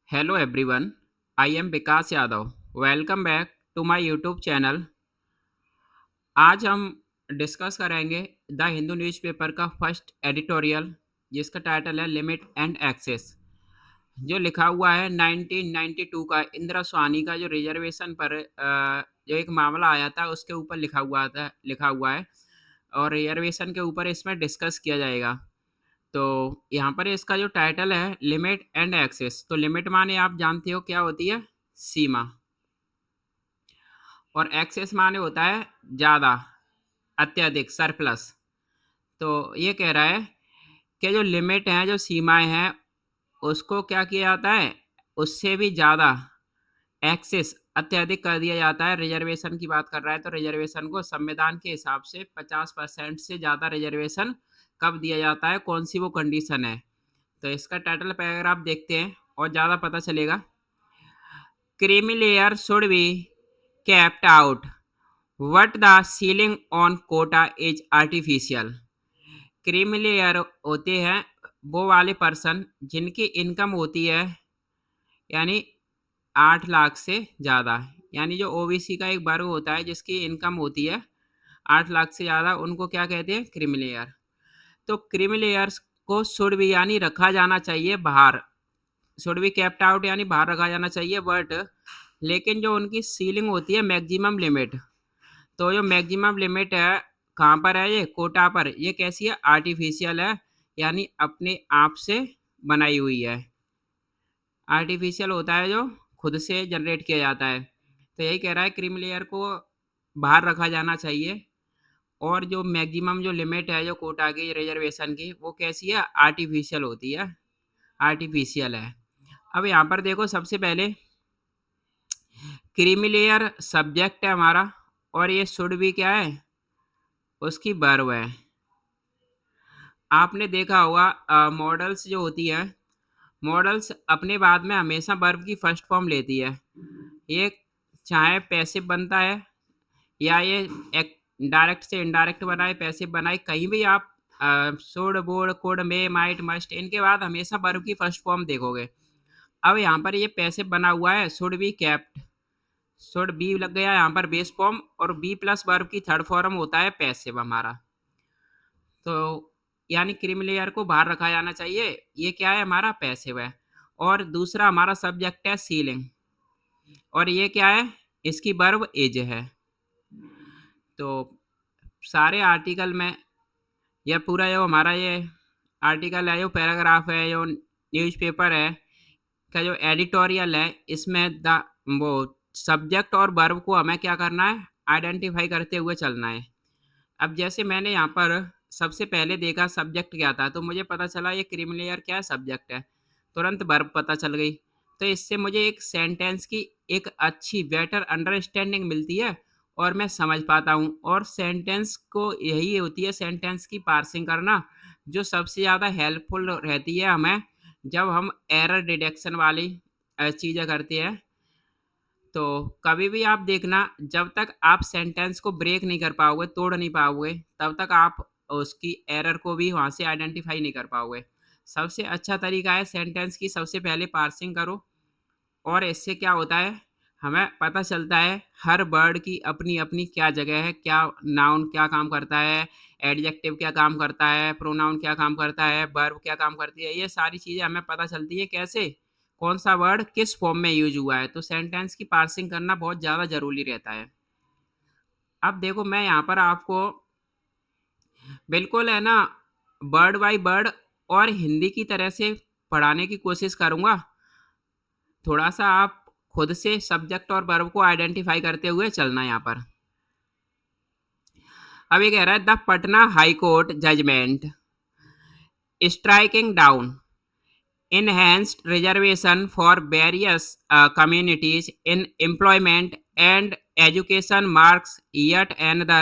Hello everyone, I am Vikas Yadav. Welcome back to my YouTube channel. आज हम discuss करेंगे the Hindu newspaper का first editorial जिसका title है लिमिट एंड एक्सेस, जो लिखा हुआ है 1992 का इंदिरा स्वामी का जो रिजर्वेशन पर जो एक मामला आया था उसके ऊपर लिखा हुआ है और रिजर्वेशन के ऊपर इसमें डिस्कस किया जाएगा। तो यहाँ पर इसका जो टाइटल है लिमिट एंड एक्सेस, तो लिमिट माने आप जानते हो क्या होती है, सीमा, और एक्सेस माने होता है ज़्यादा, अत्यधिक, सरप्लस। तो ये कह रहा है कि जो लिमिट हैं, जो सीमाएं हैं, उसको क्या किया जाता है, उससे भी ज़्यादा, एक्सेस, अत्यधिक कर दिया जाता है। रिजर्वेशन की बात कर रहा है तो रिजर्वेशन को संविधान के हिसाब से 50% से ज़्यादा रिजर्वेशन कब दिया जाता है, कौन सी वो कंडीशन है। तो इसका टाइटल पैराग्राफ देखते हैं और ज़्यादा पता चलेगा। Creamy layer should be kept out. What the ceiling on quota is artificial. Creamy layer होते हैं वो वाले पर्सन जिनकी इनकम होती है यानी 8 लाख से ज़्यादा, यानी जो ओबीसी का एक वर्ग होता है जिसकी इनकम होती है 8 लाख से ज़्यादा, उनको क्या कहते हैं, क्रीमी लेयर। तो क्रीमी लेयर्स को शुड भी यानी रखा जाना चाहिए बाहर, शुड बी केप्ट आउट यानी बाहर रखा जाना चाहिए, बट लेकिन जो उनकी सीलिंग होती है, मैक्सिमम लिमिट, तो जो मैक्सिमम लिमिट है कहाँ पर है, ये कोटा पर। ये कैसी है, आर्टिफिशियल है, यानी अपने आप से बनाई हुई है। आर्टिफिशियल होता है जो खुद से जनरेट किया जाता है। तो यही कह रहा है क्रीमी लेयर को बाहर रखा जाना चाहिए, और जो मैक्सिमम जो लिमिट है जो कोटा की रिजर्वेशन की, वो कैसी है, आर्टिफिशियल होती है, आर्टिफिशियल है। अब यहाँ पर देखो, सबसे पहले क्रीमी लेयर सब्जेक्ट है हमारा, और ये शुड भी क्या है, उसकी वर्ब है। आपने देखा होगा मॉडल्स जो होती है, मॉडल्स अपने बाद में हमेशा वर्ब की फर्स्ट फॉर्म लेती है। ये चाहे पैसिव बनता है या ये एक डायरेक्ट से इनडायरेक्ट बनाए, पैसिव बनाए, कहीं भी आप should, would, could, may, might, must, इनके बाद हमेशा वर्ब की फर्स्ट फॉर्म देखोगे। अब यहाँ पर ये पैसिव बना हुआ है, should be kept, should be लग गया यहाँ पर बेस फॉर्म, और बी प्लस वर्ब की थर्ड फॉर्म होता है पैसिव हमारा। तो यानी क्रीमी लेयर को बाहर रखा जाना चाहिए, ये क्या है, हमारा पैसिव है। और दूसरा हमारा सब्जेक्ट है सीलिंग, और ये क्या है, इसकी वर्ब एज है। तो सारे आर्टिकल में, यह पूरा जो हमारा ये आर्टिकल है, जो पैराग्राफ है, जो न्यूज़पेपर है का जो एडिटोरियल है, इसमें द वो सब्जेक्ट और वर्ब को हमें क्या करना है, आइडेंटिफाई करते हुए चलना है। अब जैसे मैंने यहाँ पर सबसे पहले देखा सब्जेक्ट क्या था, तो मुझे पता चला ये क्रीमी लेयर क्या है, सब्जेक्ट है, तुरंत वर्ब पता चल गई। तो इससे मुझे एक सेंटेंस की एक अच्छी बेटर अंडरस्टैंडिंग मिलती है, और मैं समझ पाता हूँ। और सेंटेंस को यही होती है, सेंटेंस की पार्सिंग करना, जो सबसे ज़्यादा हेल्पफुल रहती है हमें जब हम एरर डिटेक्शन वाली चीज़ें करते हैं। तो कभी भी आप देखना, जब तक आप सेंटेंस को ब्रेक नहीं कर पाओगे, तोड़ नहीं पाओगे, तब तक आप उसकी एरर को भी वहाँ से आइडेंटिफाई नहीं कर पाओगे। सबसे अच्छा तरीका है सेंटेंस की सबसे पहले पार्सिंग करो, और इससे क्या होता है, हमें पता चलता है हर वर्ड की अपनी अपनी क्या जगह है, क्या नाउन क्या काम करता है, एडजेक्टिव क्या काम करता है, प्रोनाउन क्या काम करता है, वर्ब क्या काम करती है। ये सारी चीज़ें हमें पता चलती है कैसे, कौन सा वर्ड किस फॉर्म में यूज हुआ है। तो सेंटेंस की पार्सिंग करना बहुत ज़्यादा ज़रूरी रहता है। अब देखो, मैं यहाँ पर आपको बिल्कुल है ना, वर्ड बाय वर्ड और हिंदी की तरह से पढ़ाने की कोशिश करूँगा। थोड़ा सा आप खुद से सब्जेक्ट और वर्ब को आइडेंटिफाई करते हुए चलना यहाँ पर। अब ये कह रहा है the Patna high court judgment striking down enhanced reservation for various communities in employment and education marks yet another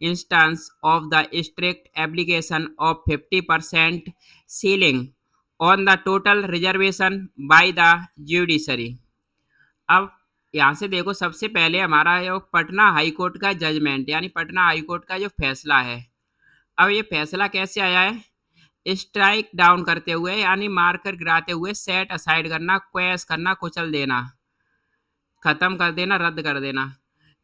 instance of the strict application of 50% ceiling on the total reservation by the judiciary. अब यहाँ से देखो, सबसे पहले हमारा जो Patna high court का judgement यानी पटना हाई कोर्ट का जो फैसला है, अब ये फैसला कैसे आया है, स्ट्राइक डाउन करते हुए यानी मारकर गिराते हुए, सेट असाइड करना, क्वैश करना, कुचल देना, खत्म कर देना, रद्द कर देना।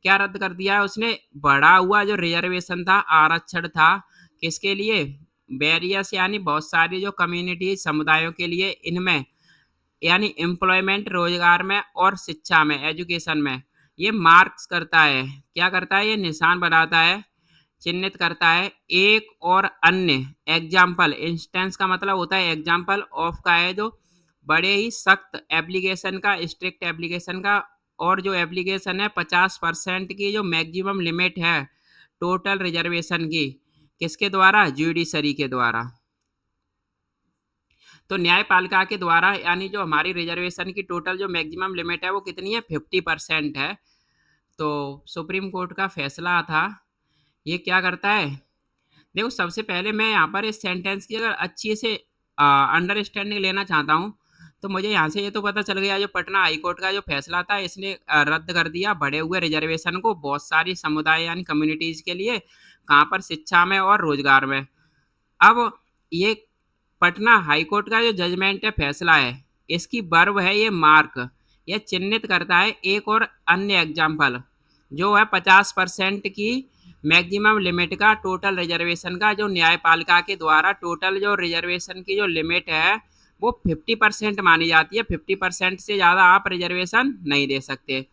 क्या रद्द कर दिया है उसने? बढ़ा हुआ जो रिजर्वेशन था, आरक्षण था, किसके लिए? वेरियस यानी बहुत सारी जो कम्युनिटी समुदायों के लिए, इनमें यानी एम्प्लॉयमेंट रोजगार में और शिक्षा में, एजुकेशन में। ये मार्क्स करता है, क्या करता है? ये निशान बनाता है, चिन्हित करता है। एक और अन्य एग्जाम्पल, इंस्टेंस का मतलब होता है एग्जाम्पल, ऑफ का है जो बड़े ही सख्त एप्लीकेशन का, स्ट्रिक्ट एप्लीकेशन का। और जो एप्लीकेशन है 50% की जो मैक्सिमम लिमिट है टोटल रिजर्वेशन की, किसके द्वारा? जुडिशरी के द्वारा। तो न्यायपालिका के द्वारा, यानी जो हमारी रिजर्वेशन की टोटल जो मैक्सिमम लिमिट है वो कितनी है? 50% है। तो सुप्रीम कोर्ट का फैसला था, ये क्या करता है? देखो, सबसे पहले मैं यहाँ पर इस सेंटेंस की अगर अच्छी से अंडरस्टैंडिंग लेना चाहता हूँ, तो मुझे यहाँ से ये तो पता चल गया, जो पटना हाई कोर्ट का जो फैसला था, इसने रद्द कर दिया बढ़े हुए रिजर्वेशन को बहुत सारी समुदाय यानी कम्युनिटीज के लिए। कहाँ पर? शिक्षा में और रोजगार में। अब ये पटना हाई कोर्ट का जो जजमेंट है, फैसला है, इसकी वर्ब है ये मार्क। यह चिन्हित करता है एक और अन्य एग्जाम्पल, जो है 50% की मैक्सिमम लिमिट का टोटल रिजर्वेशन का, जो न्यायपालिका के द्वारा टोटल जो रिजर्वेशन की जो लिमिट है वो 50% मानी जाती है। 50% से ज़्यादा आप रिजर्वेशन नहीं दे सकते।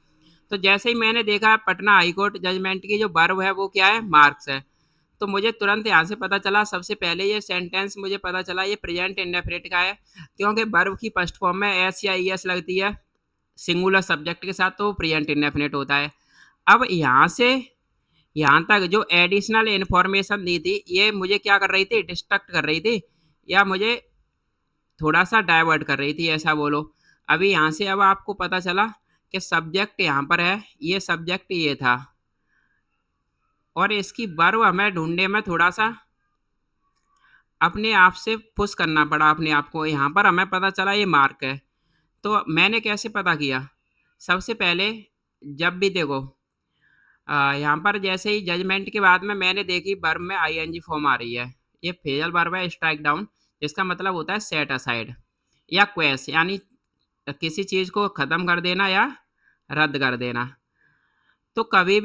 तो जैसे ही मैंने देखा पटना हाई कोर्ट जजमेंट की जो वर्ब है वो क्या है? मार्क्स है। तो मुझे तुरंत यहाँ से पता चला, सबसे पहले ये सेंटेंस मुझे पता चला ये प्रेजेंट इंडेफिनिट का है, क्योंकि वर्ब की फर्स्ट फॉर्म में एस या ई एस लगती है सिंगुलर सब्जेक्ट के साथ, तो प्रेजेंट इंडेफिनिट होता है। अब यहाँ से यहाँ तक जो एडिशनल इन्फॉर्मेशन दी थी, ये मुझे क्या कर रही थी? डिस्ट्रैक्ट कर रही थी, या मुझे थोड़ा सा डाइवर्ट कर रही थी, ऐसा बोलो। अभी यहाँ से अब आपको पता चला कि सब्जेक्ट यहाँ पर है, ये सब्जेक्ट ये था, और इसकी वर्ब हमें ढूंढने में थोड़ा सा अपने आप से पुश करना पड़ा अपने आप को। यहाँ पर हमें पता चला ये मार्क है। तो मैंने कैसे पता किया? सबसे पहले जब भी देखो यहाँ पर जैसे ही जजमेंट के बाद में मैंने देखी वर्ब में आईएनजी फॉर्म आ रही है, ये फ्रेजल वर्ब है, स्ट्राइक डाउन, जिसका मतलब होता है सेट असाइड या क्वेश, यानी किसी चीज़ को ख़त्म कर देना या रद्द कर देना। तो कभी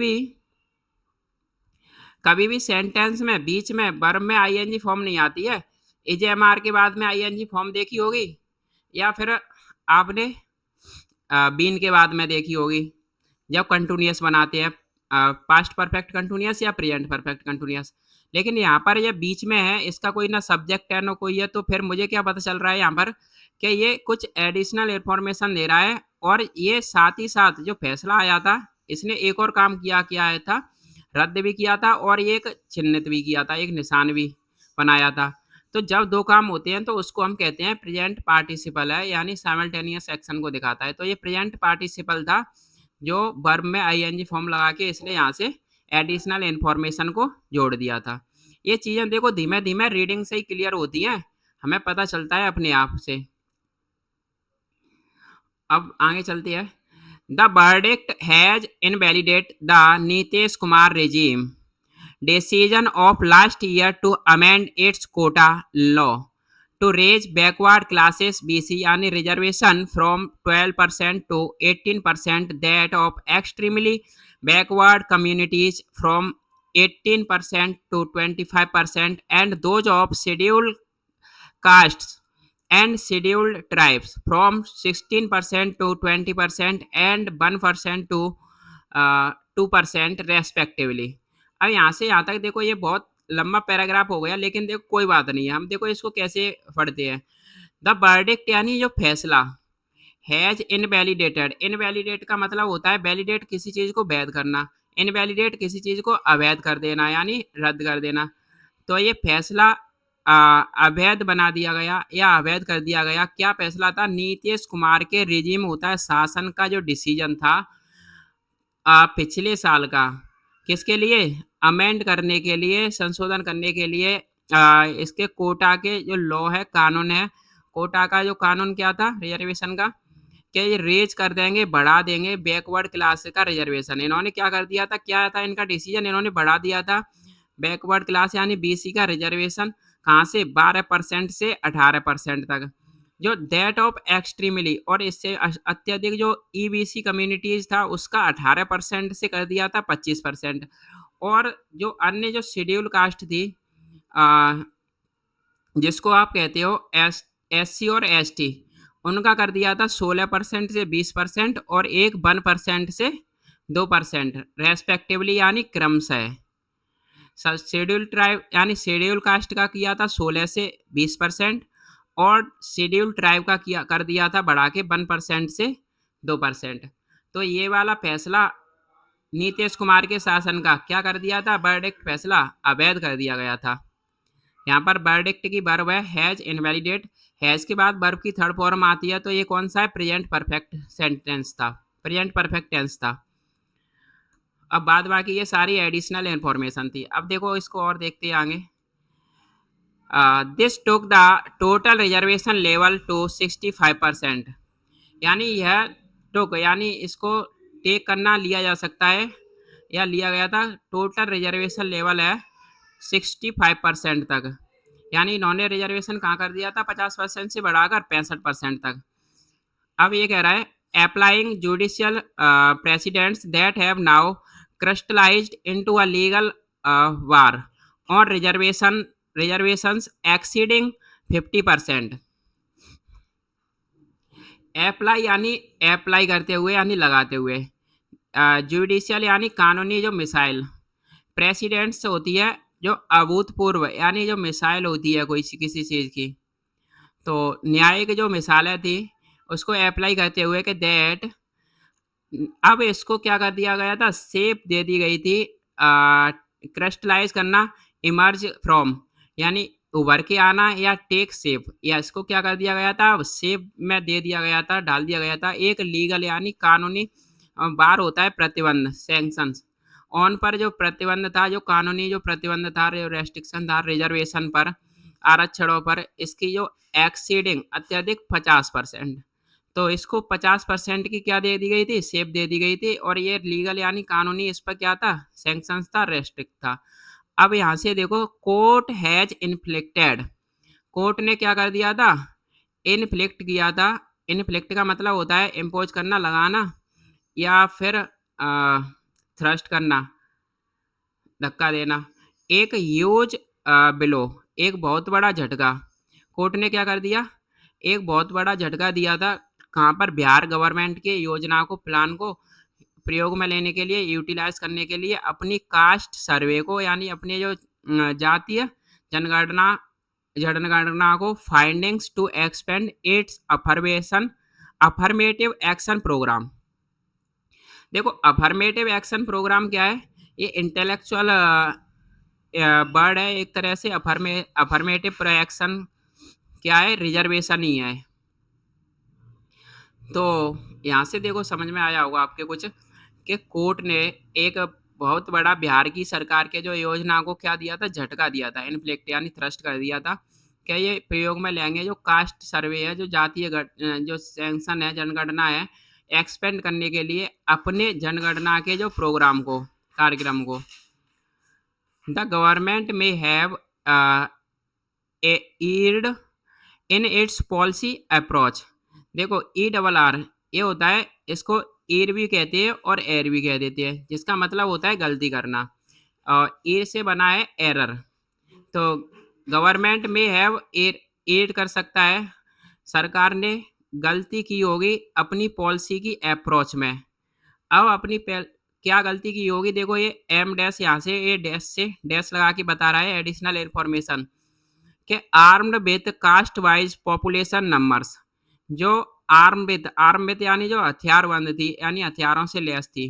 भी सेंटेंस में बीच में वर्ब में आईएनजी फॉर्म नहीं आती है। इजेएमआर के बाद में आईएनजी फॉर्म देखी होगी, या फिर आपने बीन के बाद में देखी होगी, जब कंटिन्यूअस बनाते हैं, पास्ट परफेक्ट कंटिन्यूअस या प्रेजेंट परफेक्ट कंटिन्यूअस। लेकिन यहाँ पर ये बीच में है, इसका कोई ना सब्जेक्ट है ना कोई है, तो फिर मुझे क्या पता चल रहा है यहाँ पर कि ये कुछ एडिशनल इन्फॉर्मेशन दे रहा है। और ये साथ ही साथ जो फैसला आया था, इसने एक और काम किया किया था, रद्द भी किया था और ये एक चिन्हित भी किया था, एक निशान भी बनाया था। तो जब दो काम होते हैं तो उसको हम कहते हैं प्रेजेंट पार्टिसिपल है, यानी साइमल्टेनियस एक्शन को दिखाता है। तो ये प्रेजेंट पार्टिसिपल था, जो वर्ब में आईएनजी फॉर्म लगा के इसने यहाँ से एडिशनल इन्फॉर्मेशन को जोड़ दिया था। ये चीज़ें देखो धीमे धीमे रीडिंग से ही क्लियर होती हैं, हमें पता चलता है अपने आप से। अब आगे चलते हैं। The verdict has invalidated the Nitish Kumar regime decision of last year to amend its quota law to raise backward classes BC यानी reservation from 12% to 18%, that of extremely backward communities from 18% to 25%, and those of scheduled castes and scheduled tribes from 16% to 20% and 1% to 2% respectively. अब यहाँ से यहाँ तक देखो ये बहुत लंबा पैराग्राफ हो गया, लेकिन देखो कोई बात नहीं है, हम देखो इसको कैसे पढ़ते हैं। द वर्डिक्ट यानी जो फैसला, हैज इनवैलिडेटेड, इनवैलिडेट का मतलब होता है वैलिडेट किसी चीज़ को वैध करना, इनवैलिडेट किसी चीज़ को अवैध कर देना यानी रद्द कर देना। तो ये फैसला अवैध बना दिया गया या अवैध कर दिया गया। क्या फैसला था? नीतीश कुमार के रिजीम होता है शासन का जो डिसीजन था पिछले साल का, किसके लिए? अमेंड करने के लिए, संशोधन करने के लिए इसके कोटा के जो लॉ है, कानून है, कोटा का जो कानून क्या था रिजर्वेशन का, कि ये रेज कर देंगे, बढ़ा देंगे बैकवर्ड क्लास का रिजर्वेशन। इन्होंने क्या कर दिया था, क्या था इनका डिसीजन, इन्होंने बढ़ा दिया था बैकवर्ड क्लास यानी बीसी का रिजर्वेशन। कहाँ से 12% से 18% तक। जो दैट ऑफ एक्सट्रीमली और इससे अत्यधिक जो ईबीसी कम्युनिटीज था उसका 18% से कर दिया था 25%। और जो अन्य जो शेड्यूल कास्ट थी, आ, जिसको आप कहते हो एससी और एसटी, उनका कर दिया था 16% से 20% और एक 1% से 2% रेस्पेक्टिवली, यानी क्रमशः। शेड्यूल ट्राइब यानी शेड्यूल कास्ट का किया था 16 से 20% और शेड्यूल ट्राइब का किया कर दिया था बढ़ा के 1% से 2%। तो ये वाला फैसला नीतीश कुमार के शासन का क्या कर दिया था, वर्डिक्ट फैसला अवैध कर दिया गया था। यहाँ पर वर्डिक्ट की वर्ब है हैज इनवैलिडेट। हैज के बाद वर्ब की थर्ड फॉर्म आती है, तो ये कौन सा है, प्रेजेंट परफेक्ट सेंटेंस था, प्रेजेंट परफेक्ट टेंस था। अब बाद बाकी ये सारी एडिशनल इन्फॉर्मेशन थी। अब देखो इसको और देखते हैं आगे। This took the total reservation level to 65%। यानी यह टुक यानी इसको टेक करना लिया जा सकता है या लिया गया था। टोटल रिजर्वेशन लेवल है 65% तक। यानी इन्होंने रिजर्वेशन कहाँ कर दिया था, 50% से बढ़ाकर 65% तक। अब ये कह रहा है applying judicial precedents that have now crystallized into a legal war on reservations exceeding 50%। Apply यानी अप्लाई करते हुए यानी लगाते हुए, जुडिशियल यानी कानूनी जो मिसाइल, प्रेसिडेंट्स होती है जो अभूतपूर्व यानी जो मिसाइल होती है कोई किसी चीज़ की, तो न्यायिक जो मिसालें थी उसको अप्लाई करते हुए कि दैट। अब इसको क्या कर दिया गया था, शेप दे दी गई थी, क्रिस्टलाइज करना, इमर्ज फ्रॉम यानी उभर के आना, या टेक शेप, या इसको क्या कर दिया गया था, शेप में दे दिया गया था, डाल दिया गया था एक लीगल यानी कानूनी बार होता है प्रतिबंध, सैंक्शंस ऑन पर जो प्रतिबंध था, जो कानूनी जो प्रतिबंध था, जो रेस्ट्रिक्शन था रिजर्वेशन पर, आरक्षणों पर, इसकी जो एक्सीडिंग अत्यधिक 50%। तो इसको 50% की क्या दे दी गई थी, शेप दे दी गई थी, और ये लीगल यानी कानूनी इस पर क्या था, सैंक्शंस था, रेस्ट्रिक्ट था। अब यहाँ से देखो कोर्ट हैज इन्फ्लिक्टेड, कोर्ट ने क्या कर दिया था, इन्फ्लिक्ट किया था। इन्फ्लिक्ट का मतलब होता है इम्पोज करना, लगाना, या फिर थ्रस्ट करना, धक्का देना। एक ह्यूज बिलो, एक बहुत बड़ा झटका। कोर्ट ने क्या कर दिया, एक बहुत बड़ा झटका दिया था, कहाँ पर, बिहार गवर्नमेंट के योजना को, प्लान को प्रयोग में लेने के लिए, यूटिलाइज करने के लिए, अपनी कास्ट सर्वे को यानी अपने जो जातीय जनगणना जनगणना को, findings to expand its affirmative action program. देखो अफर्मेटिव एक्शन प्रोग्राम क्या है, ये इंटेलेक्चुअल वर्ड है एक तरह से। अफर्मेटिव एक्शन क्या है, रिजर्वेशन ही है। तो यहाँ से देखो समझ में आया होगा आपके कुछ कि कोर्ट ने एक बहुत बड़ा बिहार की सरकार के जो योजना को क्या दिया था, झटका दिया था, इन्फ्लिक्ट यानी थ्रस्ट कर दिया था कि ये प्रयोग में लेंगे, जो कास्ट सर्वे है, जो जातीय जो सेंक्शन है, जनगणना है, एक्सपेंड करने के लिए अपने जनगणना के जो प्रोग्राम को, कार्यक्रम को। The government may have eyed in its policy approach. देखो ERR ये होता है, इसको ईर भी कहते हैं और एर भी कह देते हैं, जिसका मतलब होता है गलती करना, और ईर से बना है एरर। तो गवर्नमेंट में हैव एड कर सकता है, सरकार ने गलती की होगी अपनी पॉलिसी की अप्रोच में। अब अपनी क्या गलती की होगी, देखो ये एम डैश यहाँ से ये डैश से डैश लगा के बता रहा है एडिशनल इन्फॉर्मेशन कि armed with caste wise population numbers. जो आर्म विथ यानी जो हथियारबंद थी, यानी हथियारों से लैस थी,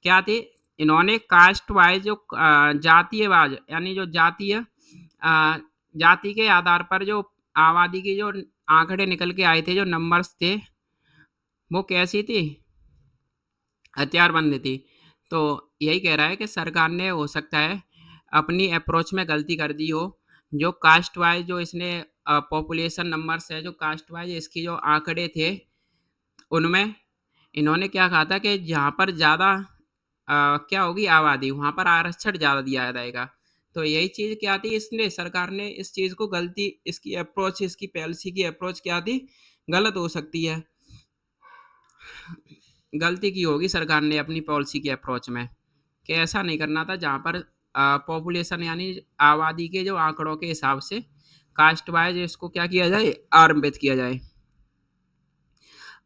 क्या थी, इन्होंने कास्ट वाइज जो जातीयवाज यानी जो जाति के आधार पर जो आबादी की जो आंकड़े निकल के आए थे, जो नंबर्स थे, वो कैसी थी, हथियारबंद थी। तो यही कह रहा है कि सरकार ने हो सकता है अपनी अप्रोच में गलती कर दी हो, जो कास्ट वाइज जो इसने पॉपुलेशन नंबर्स है, जो कास्ट वाइज इसकी जो आंकड़े थे, उनमें इन्होंने क्या कहा था कि जहाँ पर ज़्यादा क्या होगी आबादी, वहाँ पर आरक्षण ज़्यादा दिया जाएगा, तो यही चीज़ क्या थी, इसने सरकार ने इस चीज़ को गलती, इसकी अप्रोच, इसकी पॉलिसी की अप्रोच क्या थी, गलत हो सकती है। गलती की होगी सरकार ने अपनी पॉलिसी की अप्रोच में, कि ऐसा नहीं करना था जहाँ पर पॉपुलेशन यानी आबादी के जो आंकड़ों के हिसाब से कास्ट वाइज इसको क्या किया जाए, आरंभित किया जाए।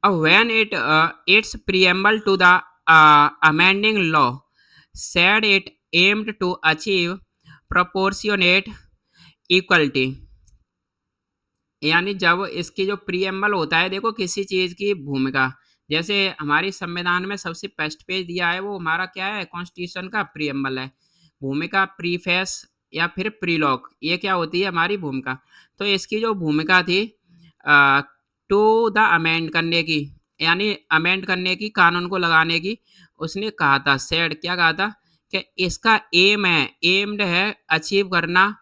When its preamble to the amending law said it aimed to achieve proportionate equality, यानी जब इसकी जो प्रीएम्बल होता है, देखो किसी चीज़ की भूमिका, जैसे हमारी संविधान में सबसे फर्स्ट पेज दिया है वो हमारा क्या है, कॉन्स्टिट्यूशन का प्रीएम्बल है। भूमिका प्रीफेस या फिर प्रीलॉग, ये क्या होती है हमारी भूमिका। तो इसकी जो भूमिका थी टू द अमेंड करने की, यानी अमेंड करने की, कानून को लगाने की, उसने कहा था, सेड क्या कहा था, कि इसका एम है, एम्ड है अचीव करना,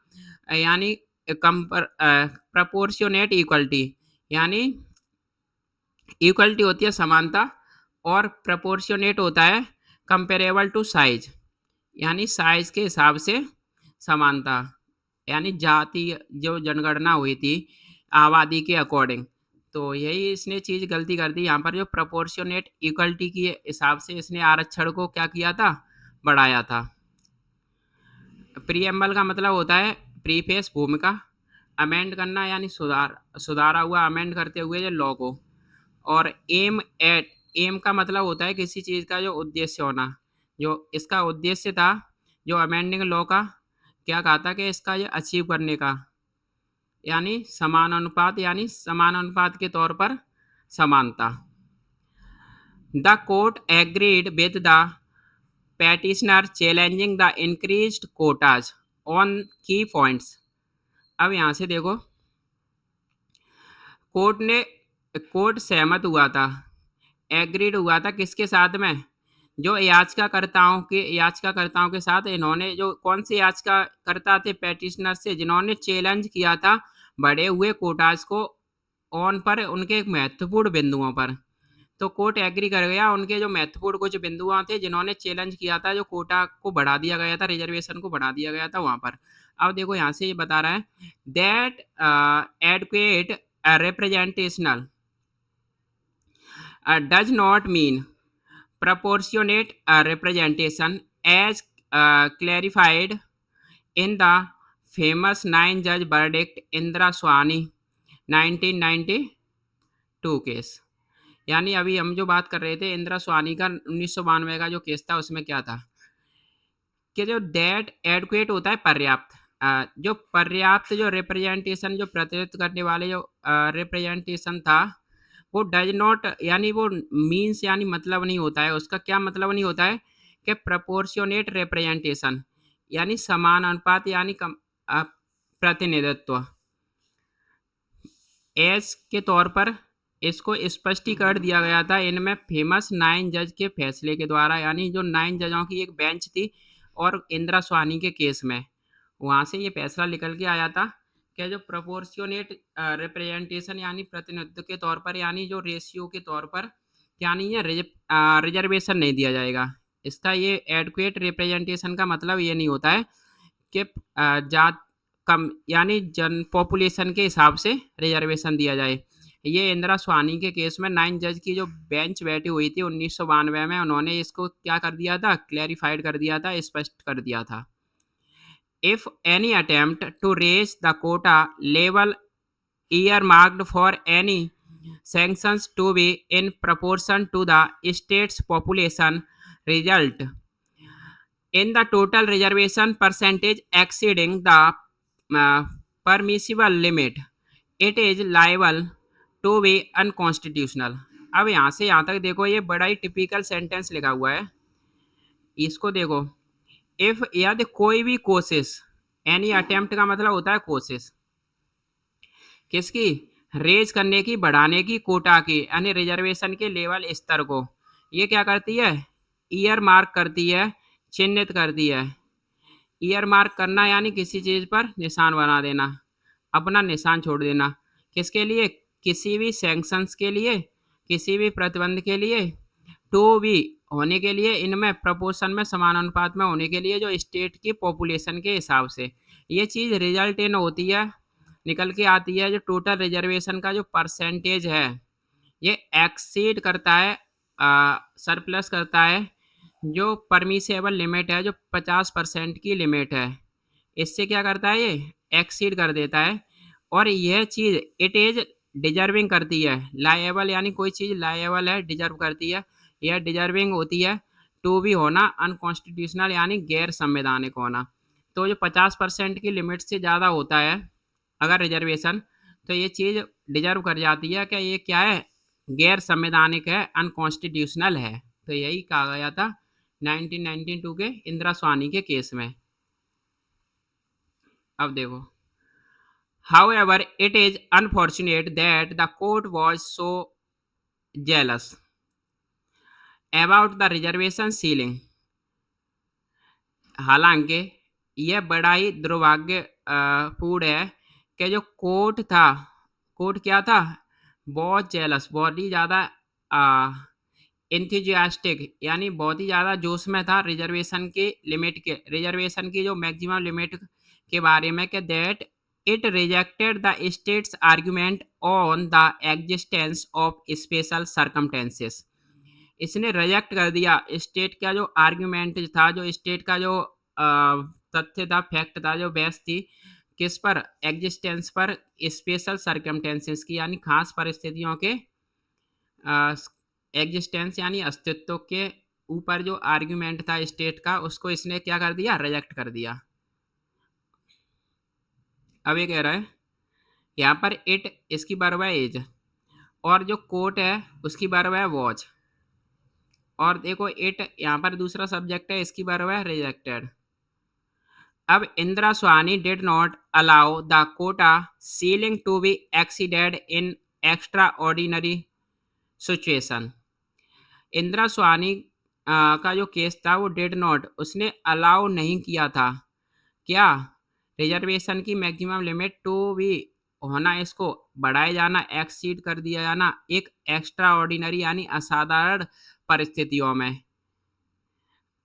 यानी प्रपोर्शनेट इक्वलिटी, यानी इक्वलिटी होती है समानता, और प्रपोर्शनेट होता है कंपेरेबल टू साइज, यानी साइज के हिसाब से समानता, यानी जाति जो जनगणना हुई थी आबादी के अकॉर्डिंग। तो यही इसने चीज़ गलती कर दी यहाँ पर, जो प्रपोर्शनेट इक्वलिटी के हिसाब से इसने आरक्षण को क्या किया था, बढ़ाया था। प्रीएम्बल का मतलब होता है प्रीफेस भूमिका, अमेंड करना यानी सुधारा हुआ, अमेंड करते हुए जो लॉ को, और एम का मतलब होता है किसी चीज़ का जो उद्देश्य होना, जो इसका उद्देश्य था जो अमेंडिंग लॉ का, क्या कहा था कि इसका ये अचीव करने का, यानी समानुपात, यानी समानुपात के तौर पर समानता। The court agreed with the petitioner challenging the increased quotas on key points। अब यहाँ से देखो, कोर्ट सहमत हुआ था, एग्रीड हुआ था किसके साथ में, जो याचिकाकर्ताओं के साथ। इन्होंने जो कौन से याचिकाकर्ता थे, पेटिशनर से, जिन्होंने चैलेंज किया था बढ़े हुए कोटाज को ऑन पर, उनके एक महत्वपूर्ण बिंदुओं पर। तो कोर्ट एग्री कर गया उनके जो महत्वपूर्ण कुछ बिंदुओं थे जिन्होंने चैलेंज किया था, जो कोटा को बढ़ा दिया गया था, रिजर्वेशन को बढ़ा दिया गया था वहाँ पर। अब देखो यहाँ से ये बता रहा है that adequate representational does not mean proportionate representation as clarified in the famous 9 judge verdict Indra Swani 1992 case. यानी अभी हम जो बात कर रहे थे इंदिरा स्वानी का 1992 का जो केस था, उसमें क्या था कि जो दैट एडुकेट होता है पर्याप्त, जो पर्याप्त जो रिप्रेजेंटेशन, जो प्रतिनिधित्व करने वाले जो रिप्रेजेंटेशन था, वो डज नॉट, यानी वो मीन्स यानी मतलब नहीं होता है, उसका क्या मतलब नहीं होता है कि प्रपोर्शनेट रिप्रेजेंटेशन, यानी समान अनुपात, यानी प्रतिनिधित्व एस के तौर पर इसको स्पष्टीकरण दिया गया था इनमें फेमस 9 जज के फैसले के द्वारा, यानी जो 9 जजों की एक बेंच थी और इंदिरा स्वानी के केस में, वहाँ से ये फैसला निकल के आया था कि जो प्रपोर्शनेट रिप्रेजेंटेशन, यानी प्रतिनिधित्व के तौर पर, यानी जो रेशियो के तौर पर, यानी ये रिजर्वेशन नहीं दिया जाएगा। इसका ये एडुकेट रिप्रेजेंटेशन का मतलब ये नहीं होता है कि जात कम, यानी जन पॉपुलेशन के हिसाब से रिजर्वेशन दिया जाए। ये इंदिरा स्वानी के केस में 9 जज की जो बेंच बैठी हुई थी 1992 में, उन्होंने इसको क्या कर दिया था, क्लैरिफाइड कर दिया था, स्पष्ट कर दिया था। If any attempt to raise the quota level earmarked for any sanctions to be in proportion to the state's population result in the total reservation percentage exceeding the permissible limit, it is liable to be unconstitutional। अब यहाँ से यहाँ तक देखो, ये बड़ा ही typical sentence लिखा हुआ है, इसको देखो। इफ यदि कोई भी कोशिश, एनी अटेम्प्ट का मतलब होता है कोशिश, किसकी, रेज करने की, बढ़ाने की, कोटा की, यानी रिजर्वेशन के लेवल स्तर को, ये क्या करती है, ईयर मार्क करती है, चिन्हित करती है। ईयर मार्क करना यानी किसी चीज़ पर निशान बना देना, अपना निशान छोड़ देना, किसके लिए, किसी भी सैंक्शंस के लिए, किसी भी प्रतिबंध के लिए, टू बी होने के लिए इनमें प्रोपोर्शन में समानुपात में होने के लिए जो स्टेट की पॉपुलेशन के हिसाब से ये चीज़ रिजल्ट इन होती है, निकल के आती है जो टोटल रिजर्वेशन का जो परसेंटेज है ये एक्सीड करता है, सरप्लस करता है जो परमिसेबल लिमिट है जो 50% की लिमिट है, इससे क्या करता है ये एक्सीड कर देता है। और यह चीज़ इट इज़ डिजर्विंग करती है, लायबल यानी कोई चीज़ लायबल है, डिजर्व करती है, यह डिजर्विंग होती है टू भी होना अनकॉन्स्टिट्यूशनल यानी गैर संवैधानिक होना। तो जो 50% की लिमिट से ज़्यादा होता है अगर रिजर्वेशन, तो ये चीज़ डिजर्व कर जाती है कि ये क्या है, गैर संवैधानिक है, अनकॉन्स्टिट्यूशनल है। तो यही कहा गया था 1992 के इंदिरा स्वामी के केस में। अब देखो, however it is unfortunate that the court was so jealous about the reservation ceiling। हालांकि यह बड़ा ही दुर्भाग्यपूर्ण है कि जो कोर्ट था, कोर्ट क्या था, बहुत जेलस, बहुत ही ज़्यादा इंथुजियास्टिक यानी बहुत ही ज़्यादा जोश में था रिजर्वेशन की लिमिट के, रिजर्वेशन की जो मैक्सिमम लिमिट के बारे में, कि that it rejected the states argument on the existence of special circumstances. इसने रिजेक्ट कर दिया स्टेट का जो आर्ग्यूमेंट था, जो स्टेट का जो तथ्य था, फैक्ट था, जो बहस थी किस पर, एग्जिस्टेंस पर, स्पेशल सर्कमटेंसेस की यानी खास परिस्थितियों के एग्जिस्टेंस यानी अस्तित्व के ऊपर जो आर्ग्यूमेंट था स्टेट का, उसको इसने क्या कर दिया, रिजेक्ट कर दिया। अब ये कह रहा है यहाँ पर इट, इसकी बर्ब है एज, और जो कोर्ट है उसकी बर्ब है वॉच, और देखो इट यहाँ पर दूसरा सब्जेक्ट है, इसकी बर्ब है रिजेक्टेड। अब Indira Sawhney did not allow the quota ceiling to be exceeded in extraordinary situation. Indira Sawhney का जो केस था वो डिड नॉट, उसने अलाउ नहीं किया था क्या, रिजर्वेशन की मैक्सिमम लिमिट टू भी होना, इसको बढ़ाया जाना, एक्सीड कर दिया जाना एक एक्स्ट्रा ऑर्डिनरी यानी असाधारण परिस्थितियों में।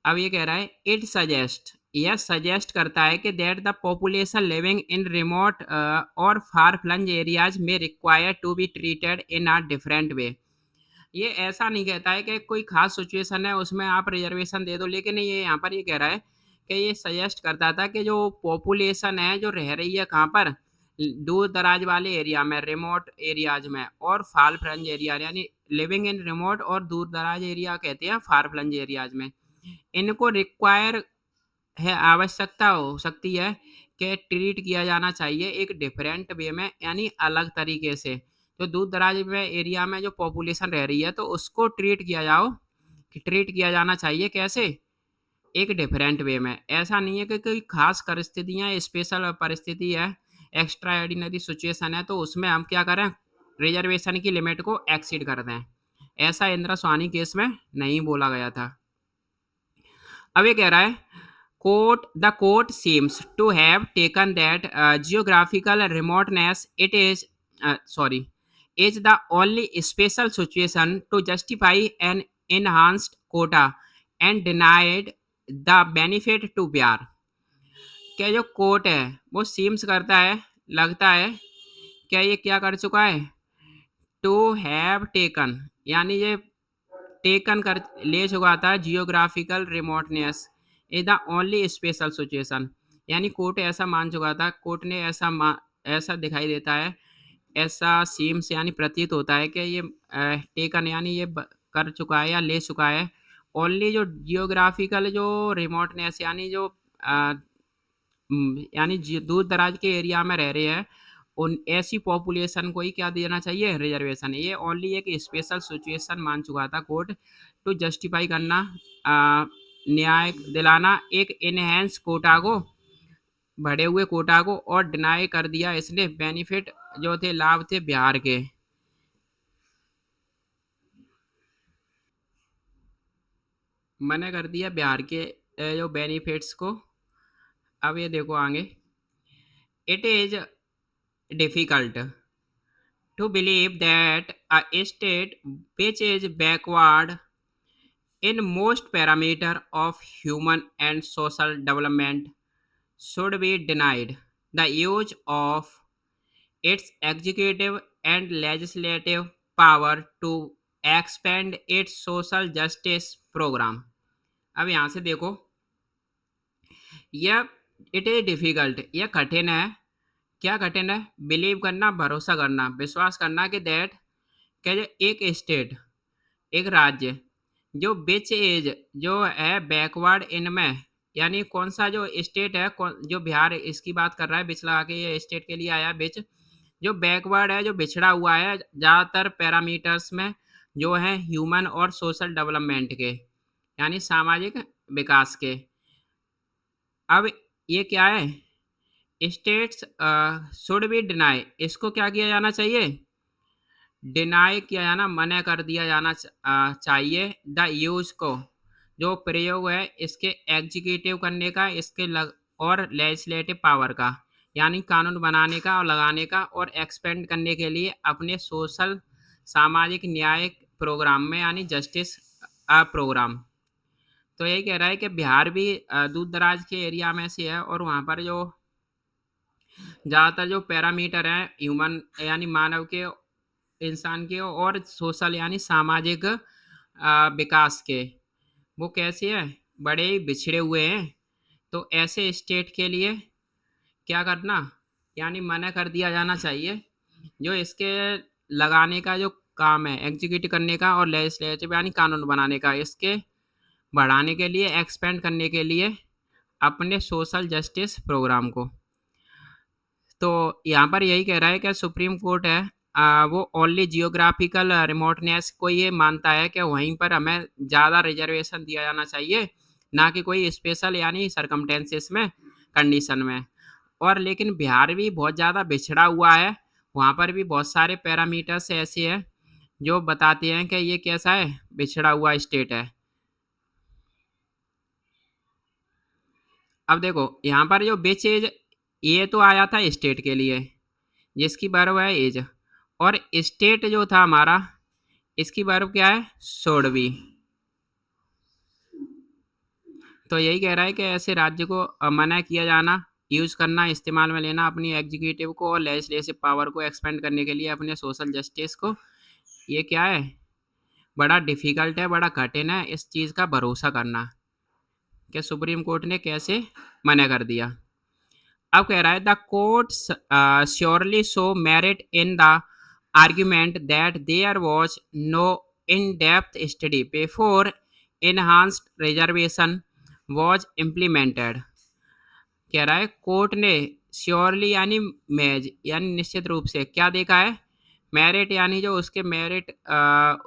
अब ये कह रहा है इट सजेस्ट, यह सजेस्ट करता है कि that the population living in remote और फार फ्लंज एरियाज में require to be treated in a different way. ये ऐसा नहीं कहता है कि कोई खास सिचुएशन है उसमें आप रिजर्वेशन दे दो, लेकिन ये यहाँ पर ये कह रहा है कि ये सजेस्ट करता था कि जो पॉपुलेशन है जो रह रही है कहाँ पर, दूर दराज वाले एरिया में, रिमोट एरियाज में, और फार फ्लंज एरिया यानी लिविंग इन रिमोट और दूर दराज एरिया कहते हैं फार फ्लंज एरियाज में, इनको रिक्वायर है, आवश्यकता हो सकती है कि ट्रीट किया जाना चाहिए एक डिफरेंट वे में यानी अलग तरीके से। तो दूर दराज में एरिया में जो पॉपुलेशन रह रही है तो उसको ट्रीट किया जाओ, कि ट्रीट किया जाना चाहिए कैसे, एक डिफरेंट वे में। ऐसा नहीं है कि कोई खास परिस्थितियाँ, स्पेशल परिस्थिति है, एक्स्ट्रा ऑर्डिनरी सिचुएशन है तो उसमें हम क्या करें, रिजर्वेशन की लिमिट को एक्सीड कर दें। ऐसा इंदिरा स्वामी केस में नहीं बोला गया था। अब ये कह रहा है the court seems to have taken that geographical remoteness it is sorry is the only special situation to justify an enhanced quota and denied the benefit to Bihar। क्या जो कोर्ट है वो सीम्स करता है, लगता है, क्या ये क्या कर चुका है, टू हैव टेकन यानी ये टेकन कर ले चुका था geographical remoteness is the only special situation, यानी कोर्ट ऐसा मान चुका था, कोर्ट ने ऐसा दिखाई देता है, ऐसा सीम्स यानी प्रतीत होता है कि ये टेकन यानी ये कर चुका है या ले चुका है ओनली जो जियोग्राफिकल जो रिमोटनेस यानी जो यानी दूर दराज के एरिया में रह रहे हैं उन ऐसी पॉपुलेशन को ही क्या देना चाहिए, रिजर्वेशन। ये ओनली एक स्पेशल सिचुएशन मान चुका था कोर्ट, टू जस्टिफाई करना, न्याय दिलाना एक इनहेंस कोटा को, बढ़े हुए कोटा को, और डिनाई कर दिया इसने बेनिफिट जो थे, लाभ थे बिहार के। मैंने कर दिया बिहार के जो बेनिफिट्स को। अब ये देखो आगे, it is difficult to believe that a state which is backward in most parameter of human and social development should be denied the use of its executive and legislative power to expand its social justice program. अब यहाँ से देखो, यह it is difficult, यह कठिन है। क्या कठिन है? बिलीव करना, भरोसा करना, विश्वास करना कि दैट क्या जो एक स्टेट, एक राज्य जो बिच एज जो है बैकवर्ड इनमें, यानी कौन सा जो स्टेट है, जो बिहार इसकी बात कर रहा है, बिच लगा के ये स्टेट के लिए आया बिच, जो बैकवर्ड है, जो बिछड़ा हुआ है ज़्यादातर पैरामीटर्स में, जो है ह्यूमन और सोशल डेवलपमेंट के, यानी सामाजिक विकास के। अब ये क्या है? स्टेट्स शुड बी डिनाई, इसको क्या किया जाना चाहिए? डिनाई किया जाना, मना कर दिया जाना चाहिए द यूज को, जो प्रयोग है इसके एग्जीक्यूटिव करने का, इसके और लेजिस्लेटिव पावर का, यानी कानून बनाने का और लगाने का और एक्सपेंड करने के लिए अपने सोशल सामाजिक न्याय प्रोग्राम में, यानी जस्टिस प्रोग्राम। तो यही कह रहा है कि बिहार भी दूर दराज के एरिया में से है और वहाँ पर जो ज़्यादातर जो पैरामीटर हैं ह्यूमन यानी मानव के, इंसान के, और सोशल यानी सामाजिक विकास के, वो कैसे है? बड़े ही बिछड़े हुए हैं। तो ऐसे स्टेट के लिए क्या करना, यानी मना कर दिया जाना चाहिए जो इसके लगाने का जो काम है, एग्जीक्यूट करने का और लेजिस्लेटिव यानी कानून बनाने का, इसके बढ़ाने के लिए, एक्सपेंड करने के लिए अपने सोशल जस्टिस प्रोग्राम को। तो यहाँ पर यही कह रहा है कि सुप्रीम कोर्ट है वो ओनली जियोग्राफिकल रिमोटनेस को ये मानता है कि वहीं पर हमें ज़्यादा रिजर्वेशन दिया जाना चाहिए, ना कि कोई स्पेशल यानी सरकमटेंसेस में, कंडीशन में। और लेकिन बिहार भी बहुत ज़्यादा बिछड़ा हुआ है, वहाँ पर भी बहुत सारे पैरामीटर्स ऐसे हैं जो बताते हैं कि ये कैसा है, बिछड़ा हुआ स्टेट है। अब देखो यहाँ पर जो बिच एज, ये तो आया था स्टेट के लिए जिसकी बर्व है एज, और स्टेट जो था हमारा, इसकी बर्व क्या है? सोडवी। तो यही कह रहा है कि ऐसे राज्य को मना किया जाना, यूज करना, इस्तेमाल में लेना अपनी एग्जीक्यूटिव को और लेजिस्लेटिव पावर को एक्सपेंड करने के लिए अपने सोशल जस्टिस को। ये क्या है? बड़ा डिफिकल्ट है, बड़ा कठिन है इस चीज़ का भरोसा करना कि सुप्रीम कोर्ट ने कैसे मना कर दिया। अब कह रहा है the court surely show merit in the argument that there was no in depth study before enhanced reservation was implemented. कह रहा है कोर्ट ने श्योरली यानी मेज यानी निश्चित रूप से क्या देखा है? मेरिट यानी जो उसके मेरिट,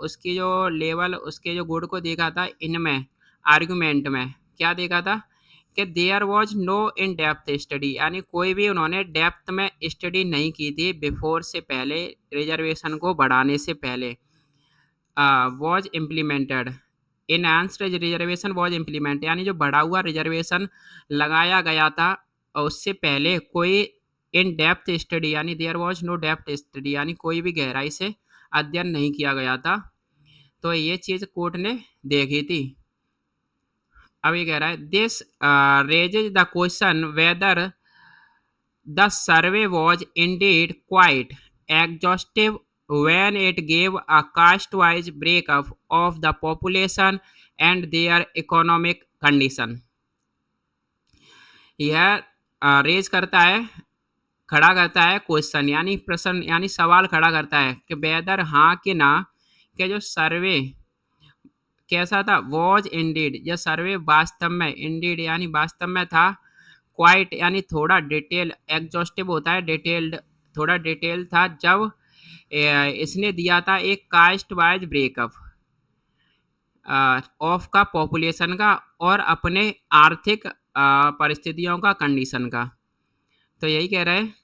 उसकी जो लेवल, उसके जो गुण को देखा था इनमें, आर्गुमेंट में क्या देखा था कि there was no in depth study, यानी कोई भी उन्होंने डेप्थ में स्टडी नहीं की थी बिफोर से पहले, रिजर्वेशन को बढ़ाने से पहले। Was implemented, enhanced reservation was implement, यानी जो बढ़ा हुआ रिजर्वेशन लगाया गया था और उससे पहले कोई इन डेप्थ स्टडी यानी there was no depth study, यानी कोई भी गहराई से अध्ययन नहीं किया गया था। तो ये चीज़ कोर्ट ने देखी थी। अब ये कह रहा है this raises the question whether the survey was indeed quite exhaustive when it gave a caste-wise breakup of the population and their economic condition। यह रेज करता है, खड़ा करता है क्वेश्चन यानी प्रश्न यानी सवाल खड़ा करता है कि वेदर हाँ कि ना, कि जो सर्वे कैसा था, वॉज इंडीड, यह सर्वे वास्तव में, इंडीड यानी वास्तव में था, क्वाइट यानी थोड़ा, डिटेल, एग्जॉस्टिव होता है डिटेल्ड, थोड़ा डिटेल था, जब इसने दिया था एक कास्ट वाइज ब्रेकअप ऑफ का, पॉपुलेशन का और अपने आर्थिक परिस्थितियों का, कंडीशन का। तो यही कह रहे हैं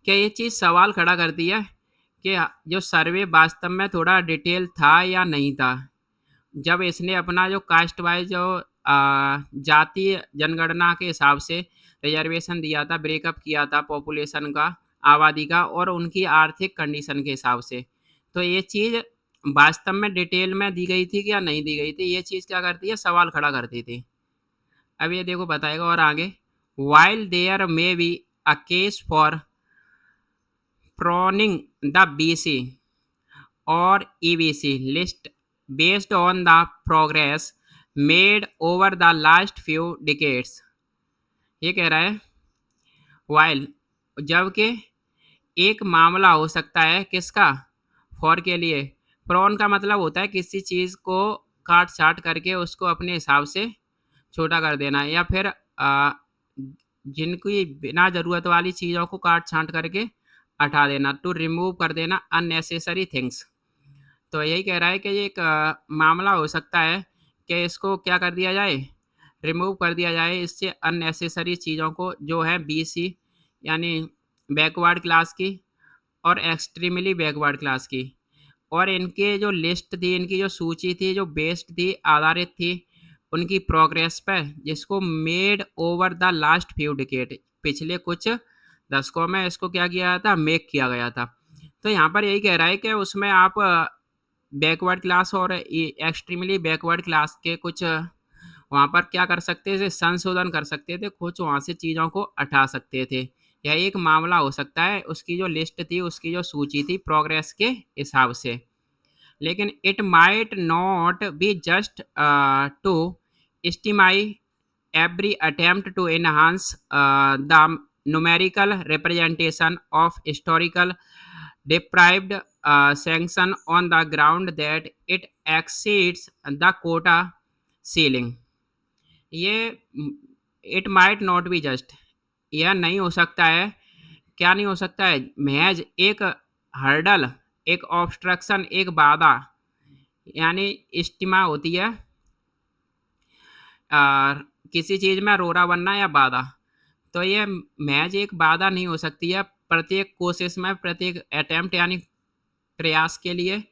कि ये चीज़ सवाल खड़ा करती है कि जो सर्वे वास्तव में थोड़ा डिटेल था या नहीं था, जब इसने अपना जो कास्ट वाइज जो जातीय जनगणना के हिसाब से रिजर्वेशन दिया था, ब्रेकअप किया था पॉपुलेशन का, आबादी का और उनकी आर्थिक कंडीशन के हिसाब से। तो ये चीज़ वास्तव में डिटेल में दी गई थी कि या नहीं दी गई थी, ये चीज़ क्या करती है, सवाल खड़ा करती थी। अब ये देखो बताएगा और आगे, while there may be a case for pruning the BC और EBC list based on the progress made over the last few decades। ये कह रहा है while, जबकि एक मामला हो सकता है किसका, फॉर के लिए, प्रॉन का मतलब होता है किसी चीज़ को काट छाट करके उसको अपने हिसाब से छोटा कर देना, या फिर जिनकी बिना ज़रूरत वाली चीज़ों को काट छांट करके हटा देना, टू रिमूव कर देना अननेसेसरी थिंग्स। तो यही कह रहा है कि ये एक मामला हो सकता है कि इसको क्या कर दिया जाए, रिमूव कर दिया जाए, इससे अननेसेसरी चीज़ों को जो है बीसी यानी बैकवर्ड क्लास की और एक्सट्रीमली बैकवर्ड क्लास की, और इनके जो लिस्ट थी, इनकी जो सूची थी, जो बेस्ड थी, आधारित थी उनकी प्रोग्रेस पे, जिसको made over the last few decade, पिछले कुछ दशकों में इसको क्या किया गया था, मेक किया गया था। तो यहाँ पर यही कह रहा है कि उसमें आप बैकवर्ड क्लास और एक्सट्रीमली बैकवर्ड क्लास के कुछ वहाँ पर क्या कर सकते थे, संशोधन कर सकते थे, कुछ वहाँ से चीज़ों को हटा सकते थे। यह एक मामला हो सकता है, उसकी जो लिस्ट थी, उसकी जो सूची थी प्रोग्रेस के हिसाब से। लेकिन it might not be just to estimate every attempt to enhance the numerical representation of historical deprived sanction on the ground that it exceeds the quota ceiling। ये it might not be just, यह नहीं हो सकता है, क्या नहीं हो सकता है, महज एक हर्डल, एक ऑब्स्ट्रक्शन, एक बाधा, यानी इस्टिमा होती है किसी चीज़ में रोड़ा बनना या बाधा। तो ये महज एक बाधा नहीं हो सकती है, प्रत्येक कोशिश में, प्रत्येक अटेम्प्ट यानी प्रयास के लिए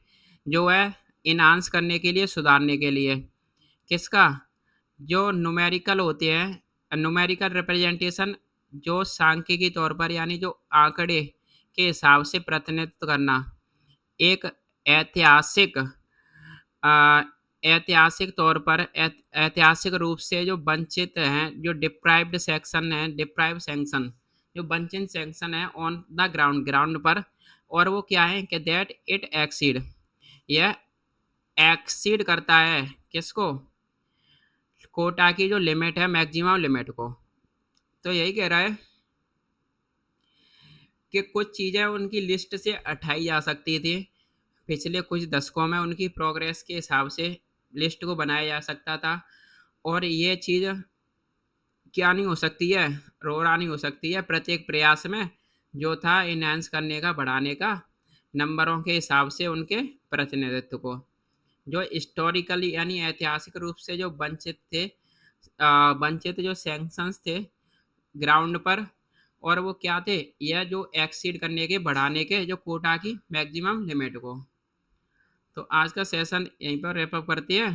जो है इन्हांस करने के लिए, सुधारने के लिए, किसका, जो न्यूमेरिकल होते हैं, न्यूमेरिकल रिप्रेजेंटेशन, जो सांख्यिकी तौर पर यानी जो आंकड़े के हिसाब से प्रतिनिधित्व करना, एक ऐतिहासिक ऐतिहासिक तौर पर ऐतिहासिक रूप से जो वंचित हैं, जो डिप्राइव्ड सेक्शन हैं, डिप्राइव्ड सेक्शन, जो वंचित सेक्शन है ऑन द ग्राउंड, ग्राउंड पर, और वो क्या है कि दैट इट एक्सीड, यह एक्सीड करता है किसको, कोटा की जो लिमिट है, मैक्सिमम लिमिट को। तो यही कह रहा है कि कुछ चीज़ें उनकी लिस्ट से हटाई जा सकती थी, पिछले कुछ दशकों में उनकी प्रोग्रेस के हिसाब से लिस्ट को बनाया जा सकता था, और ये चीज़ क्या नहीं हो सकती है, रोड़ा नहीं हो सकती है, प्रत्येक प्रयास में जो था इन्हांस करने का, बढ़ाने का, नंबरों के हिसाब से उनके प्रतिनिधित्व को, जो हिस्टोरिकली यानी ऐतिहासिक रूप से जो वंचित थे, वंचित जो सैंक्शंस थे ग्राउंड पर, और वो क्या थे, यह जो एक्सीड करने के, बढ़ाने के, जो कोटा की मैक्सिमम लिमिट को। तो आज का सेशन यहीं पर रैप अप करते हैं।